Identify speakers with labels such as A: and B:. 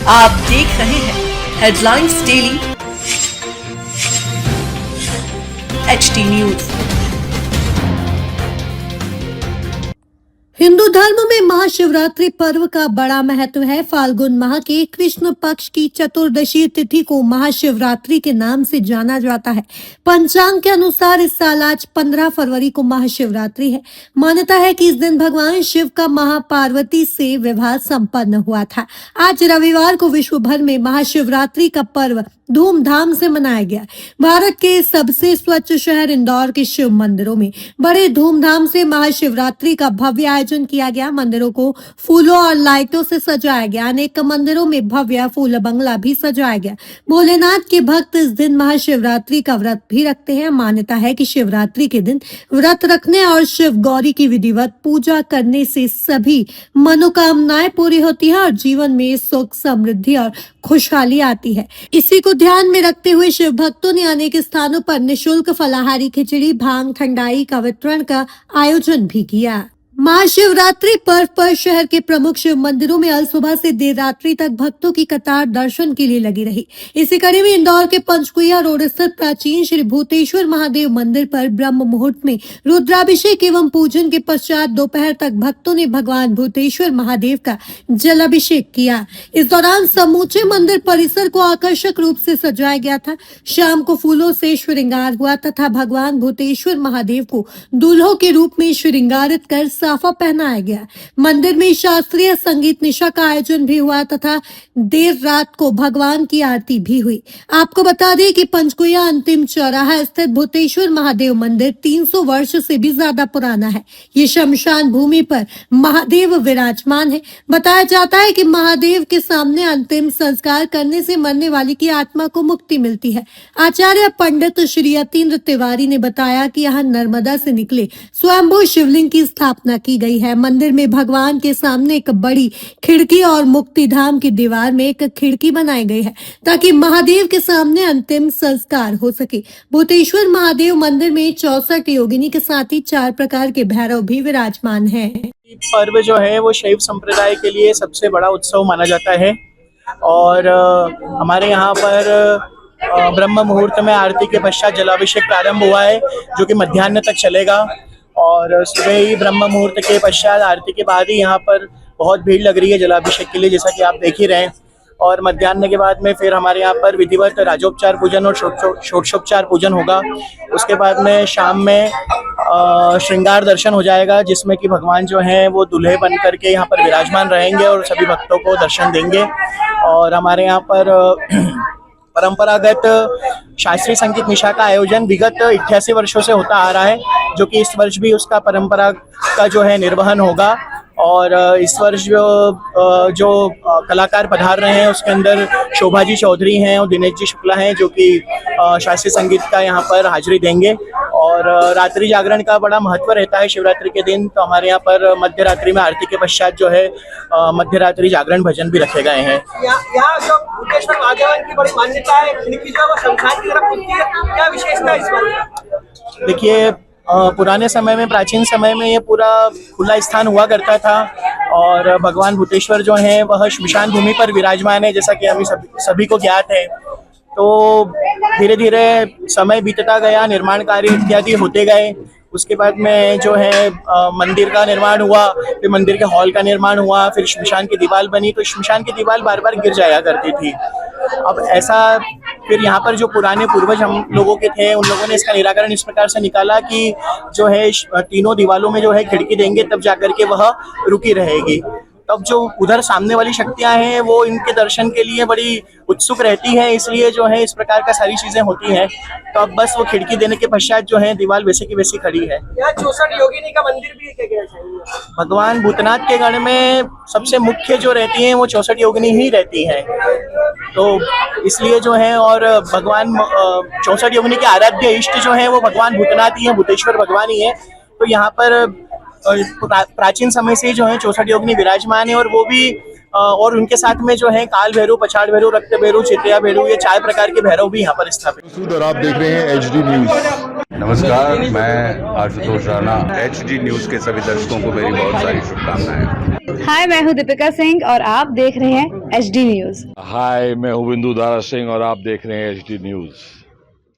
A: आप देख रहे हैं headlines daily HD news.
B: Hindu धर्म में महाशिवरात्रि पर्व का बड़ा महत्व है। फाल्गुन माह के कृष्ण पक्ष की चतुर्दशी तिथि को महाशिवरात्रि के नाम से जाना जाता है। पंचांग के अनुसार इस साल आज 15 फरवरी को महाशिवरात्रि है। मान्यता है कि इस दिन भगवान शिव का महापार्वती से विवाह संपन्न हुआ था। आज रविवार को विश्व भर में महाशिवरात्रि का पर्व धूमधाम से मनाया गया। भारत के सबसे स्वच्छ शहर इंदौर के शिव मंदिरों में बड़े धूमधाम से महाशिवरात्रि का भव्य आयोजन किया गया। मंदिरों को फूलों और लाइटों से सजाया गया। अनेक मंदिरों में भव्य फूल बंगला भी सजाया गया। भोलेनाथ के भक्त इस दिन महाशिवरात्रि का व्रत भी रखते हैं। मान्यता है कि शिवरात्रि के दिन व्रत रखने और शिव गौरी की विधिवत पूजा करने से सभी मनोकामनाएं पूरी होती है और जीवन में सुख समृद्धि और खुशहाली आती है। इसी को ध्यान में रखते हुए शिव भक्तों ने अनेक स्थानों पर निःशुल्क फलाहारी खिचड़ी भांग ठंडाई का वितरण का आयोजन भी किया। महाशिवरात्रि पर्व पर शहर के प्रमुख शिव मंदिरों में अल सुबह से देर रात्रि तक भक्तों की कतार दर्शन के लिए लगी रही। इसी कड़ी में इंदौर के पंचकुइया रोड स्थित प्राचीन श्री भूतेश्वर महादेव मंदिर पर ब्रह्म मुहूर्त में रुद्राभिषेक एवं पूजन के पश्चात दोपहर तक भक्तों ने भगवान भूतेश्वर महादेव का जलाभिषेक किया। इस दौरान समूचे मंदिर परिसर को आकर्षक रूप से सजाया गया था। शाम को फूलों से श्रृंगार हुआ तथा भगवान भूतेश्वर महादेव को दूल्हों के रूप में श्रृंगारित कर साफा पहनाया गया। मंदिर में शास्त्रीय संगीत निशा का आयोजन भी हुआ तथा देर रात को भगवान की आरती भी हुई। आपको बता दें कि पंचकुइया अंतिम चौराहा स्थित भूतेश्वर महादेव मंदिर 300 वर्ष से भी ज्यादा पुराना है। ये शमशान भूमि पर महादेव विराजमान है। बताया जाता है कि महादेव के सामने अंतिम संस्कार करने से मरने वाली की आत्मा को मुक्ति मिलती है। आचार्य पंडित श्री यतीन्द्र तिवारी ने बताया कि यहाँ नर्मदा से निकले स्वयंभू शिवलिंग की स्थापना की गई है। मंदिर में भगवान के सामने एक बड़ी खिड़की और मुक्तिधाम की दीवार में एक खिड़की बनाई गई है ताकि महादेव के सामने अंतिम संस्कार हो सके। भूतेश्वर महादेव मंदिर में 64 योगिनी के साथ ही 4 प्रकार के भैरव भी विराजमान हैं।
C: पर्व जो है वो शैव संप्रदाय के लिए सबसे बड़ा उत्सव माना जाता है और हमारे यहाँ पर ब्रह्म मुहूर्त में आरती के पश्चात जलाभिषेक प्रारंभ हुआ है जो कि मध्याह्न तक चलेगा और सुबह ही ब्रह्म मुहूर्त के पश्चात आरती के बाद ही यहाँ पर बहुत भीड़ लग रही है जलाभिषेक के लिए, जैसा कि आप देख ही रहे हैं। और मध्याह्न के बाद में फिर हमारे यहाँ पर विधिवत राजोपचार पूजन और षोडशोपचार पूजन होगा। उसके बाद में शाम में श्रृंगार दर्शन हो जाएगा जिसमें कि भगवान जो हैं वो दूल्हे बन करके यहाँ पर विराजमान रहेंगे और सभी भक्तों को दर्शन देंगे। और हमारे यहाँ पर परंपरागत शास्त्रीय संगीत निशा का आयोजन विगत 88 वर्षों से होता आ रहा है, जो कि इस वर्ष भी उसका परंपरा का जो है निर्वहन होगा। और इस वर्ष जो कलाकार पधार रहे हैं उसके अंदर शोभा जी चौधरी हैं और दिनेश जी शुक्ला हैं जो कि शास्त्रीय संगीत का यहाँ पर हाजिरी देंगे। और रात्रि जागरण का बड़ा महत्व रहता है शिवरात्रि के दिन, तो हमारे यहाँ पर मध्य रात्रि में आरती के पश्चात जो है मध्य रात्रि जागरण भजन भी रखे गए हैं।
D: यहाँ जो भूतेश्वर महादेव की बड़ी मान्यता है, खिड़की जो वो शमशान की तरफ खुलती है, क्या विशेषता है इस बात?
C: देखिए, पुराने समय में प्राचीन समय में ये पूरा खुला स्थान हुआ करता था और भगवान भूतेश्वर जो हैं वह श्मशान भूमि पर विराजमान है, जैसा कि हमें सभी को ज्ञात है। तो धीरे धीरे समय बीतता गया, निर्माण कार्य इत्यादि होते गए। उसके बाद में जो है मंदिर का निर्माण हुआ, फिर मंदिर के हॉल का निर्माण हुआ, फिर श्मशान की दीवार बनी। तो श्मशान की दीवार बार बार गिर जाया करती थी। अब ऐसा फिर यहाँ पर जो पुराने पूर्वज हम लोगों के थे उन लोगों ने इसका निराकरण इस प्रकार से निकाला कि जो है तीनों दीवारों में जो है खिड़की देंगे तब जाकर के वह रुकी रहेगी। तब जो उधर सामने वाली शक्तियां हैं वो इनके दर्शन के लिए बड़ी उत्सुक रहती है, इसलिए जो है इस प्रकार का सारी चीजें होती हैं। तो अब बस वो खिड़की देने के पश्चात जो है दीवार वैसे की वैसी खड़ी है।
D: यहाँ 64 योगिनी का मंदिर भी है।
C: भगवान भूतनाथ के गण में सबसे मुख्य जो रहती हैं वो 64 योगिनी ही रहती हैं, तो इसलिए जो है और भगवान 64 योगिनी के आराध्य इष्ट जो है वो भगवान भूतनाथ ही है, भूतेश्वर भगवान ही है। तो यहाँ पर प्राचीन समय से जो है 64 योगिनी विराजमान है और वो भी और उनके साथ में जो है काल भैरव, पछाड़ भैरव, रक्त भैरव, चित्रिया भैरव, ये 4 प्रकार के भैरव भी यहाँ पर स्थापित।
E: और आप देख रहे हैं HD न्यूज।
F: नमस्कार, मैं आशुतोष राणा। HD न्यूज के सभी दर्शकों को मेरी बहुत सारी शुभकामनाएं। हाय, मैं हूँ दीपिका सिंह और आप देख रहे हैं HD न्यूज।
E: हाय, मैं हूँ बिंदु दारा सिंह और आप देख रहे हैं HD न्यूज़।